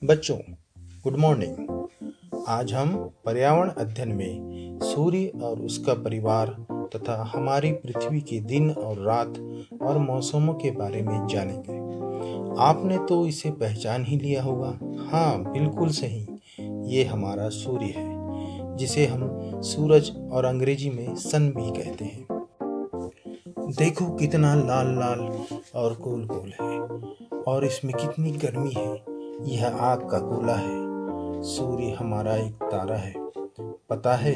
बच्चों, good morning. आज हम पर्यावरण अध्ययन में सूर्य और उसका परिवार तथा हमारी पृथ्वी के दिन और रात और मौसमों के बारे में जानेंगे। आपने तो इसे पहचान ही लिया होगा। हाँ, बिल्कुल सही। ये हमारा सूर्य है, जिसे हम सूरज और अंग्रेजी में सन भी कहते हैं। देखो कितना लाल लाल और गोल गोल है, और इसमें कितनी गर्मी है। यह आग का गोला है। सूर्य हमारा एक तारा है। पता है,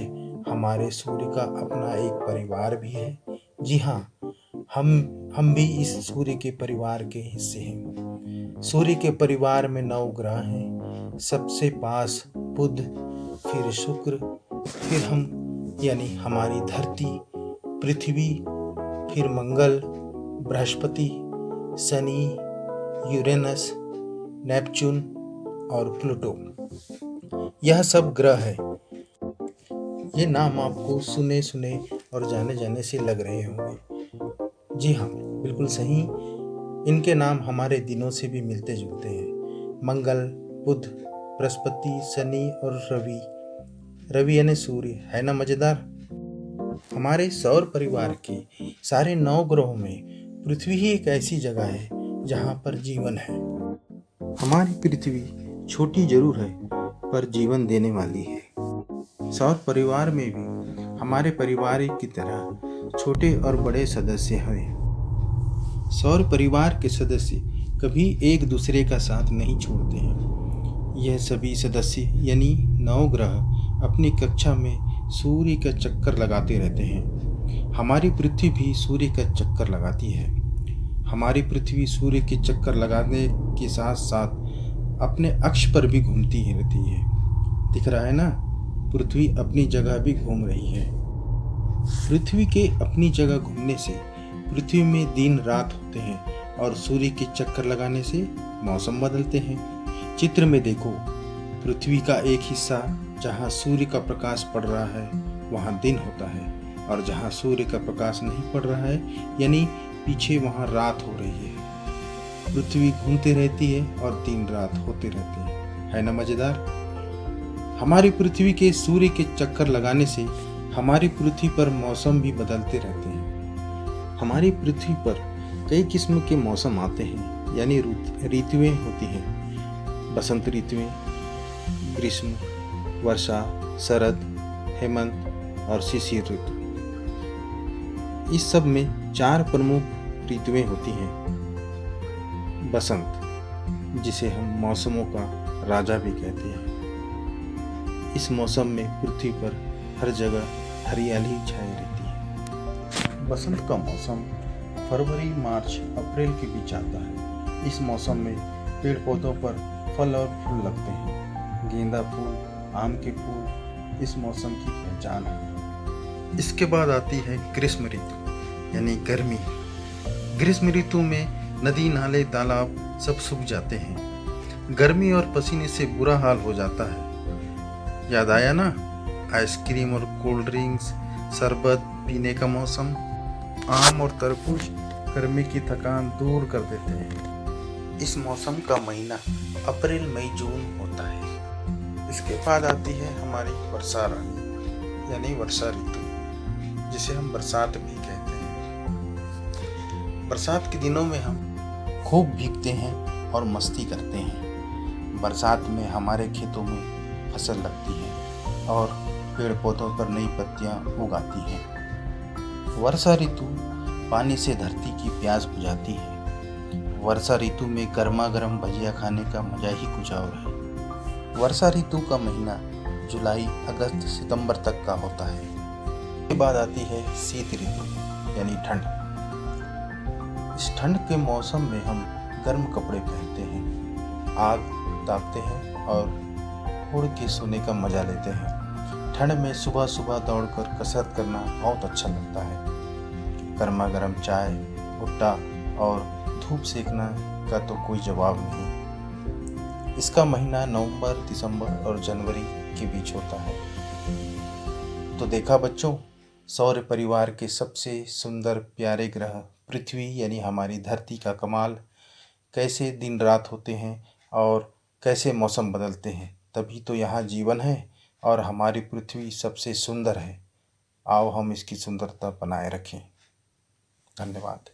हमारे सूर्य का अपना एक परिवार भी है। जी हाँ, हम भी इस सूर्य के परिवार के हिस्से हैं। सूर्य के परिवार में 9 ग्रह हैं। सबसे पास बुध, फिर शुक्र, फिर हम यानी हमारी धरती, पृथ्वी, फिर मंगल, बृहस्पति, शनि, यूरेनस, नेपच्यून और प्लूटो। यह सब ग्रह है। ये नाम आपको सुने सुने और जाने जाने से लग रहे होंगे। जी हाँ, बिल्कुल सही। इनके नाम हमारे दिनों से भी मिलते जुलते हैं। मंगल, बुध, बृहस्पति, शनि और रवि। रवि यानी सूर्य। है ना मजेदार? हमारे सौर परिवार के सारे 9 ग्रहों में पृथ्वी ही एक ऐसी जगह है जहाँ पर जीवन है। हमारी पृथ्वी छोटी जरूर है, पर जीवन देने वाली है। सौर परिवार में भी हमारे परिवार की तरह छोटे और बड़े सदस्य हैं। सौर परिवार के सदस्य कभी एक दूसरे का साथ नहीं छोड़ते हैं। यह सभी सदस्य यानी 9 ग्रह अपनी कक्षा में सूर्य का चक्कर लगाते रहते हैं। हमारी पृथ्वी भी सूर्य का चक्कर लगाती है। हमारी पृथ्वी सूर्य के चक्कर लगाने के साथ साथ अपने अक्ष पर भी घूमती ही रहती है। दिख रहा है ना? पृथ्वी अपनी जगह भी घूम रही है। पृथ्वी के अपनी जगह घूमने से पृथ्वी में दिन रात होते हैं, और सूर्य के चक्कर लगाने से मौसम बदलते हैं। चित्र में देखो, पृथ्वी का एक हिस्सा जहाँ सूर्य का प्रकाश पड़ रहा है वहाँ दिन होता है, और जहाँ सूर्य का प्रकाश नहीं पड़ रहा है यानी पीछे, वहाँ रात हो रही है। पृथ्वी घूमती रहती है और दिन रात होते रहते हैं। है ना मजेदार? हमारी पृथ्वी के सूर्य के चक्कर लगाने से हमारी पृथ्वी पर मौसम भी बदलते रहते हैं। हमारी पृथ्वी पर कई किस्म के मौसम आते हैं, यानी ऋतुएं होती हैं। बसंत ऋतुएं, ग्रीष्म, वर्षा, शरद, हेमंत और शिशिर ऋतु। इस सब में 4 प्रमुख ऋतुएं होती हैं। बसंत, जिसे हम मौसमों का राजा भी कहते हैं। इस मौसम में पृथ्वी पर हर जगह हरियाली छाई रहती है। बसंत का मौसम फरवरी, मार्च, अप्रैल के बीच आता है। इस मौसम में पेड़ पौधों पर फल और फूल लगते हैं। गेंदा फूल, आम के फूल इस मौसम की पहचान है। इसके बाद आती है ग्रीष्म ऋतु यानी गर्मी। ग्रीष्म ऋतु में नदी, नाले, तालाब सब सूख जाते हैं। गर्मी और पसीने से बुरा हाल हो जाता है। याद आया ना? आइसक्रीम और कोल्ड ड्रिंक्स, शरबत पीने का मौसम। आम और तरबूज गर्मी की थकान दूर कर देते हैं। इस मौसम का महीना अप्रैल, मई, जून होता है। इसके बाद आती है हमारी वर्षा रानी यानी वर्षा ऋतु, जिसे हम बरसात भी कहते हैं। बरसात के दिनों में हम खूब भीगते हैं और मस्ती करते हैं। बरसात में हमारे खेतों में फसल लगती है और पेड़ पौधों पर नई पत्तियां उगाती हैं। वर्षा ऋतु पानी से धरती की प्यास बुझाती है। वर्षा ऋतु में गर्मा गर्म भजिया खाने का मजा ही कुछ और है। वर्षा ऋतु का महीना जुलाई, अगस्त, सितंबर तक का होता है। इसके बाद आती है शीत ऋतु यानी ठंड। इस ठंड के मौसम में हम गर्म कपड़े पहनते हैं, आग तापते हैं और उड़ के सोने का मजा लेते हैं। ठंड में सुबह सुबह दौड़कर कसरत करना बहुत अच्छा लगता है। गर्मा गर्म चाय, भुट्टा और धूप सेकना का तो कोई जवाब नहीं। इसका महीना नवंबर, दिसंबर और जनवरी के बीच होता है। तो देखा बच्चों, सौर परिवार के सबसे सुंदर प्यारे ग्रह पृथ्वी यानी हमारी धरती का कमाल। कैसे दिन रात होते हैं और कैसे मौसम बदलते हैं, तभी तो यहाँ जीवन है और हमारी पृथ्वी सबसे सुंदर है। आओ हम इसकी सुंदरता बनाए रखें। धन्यवाद।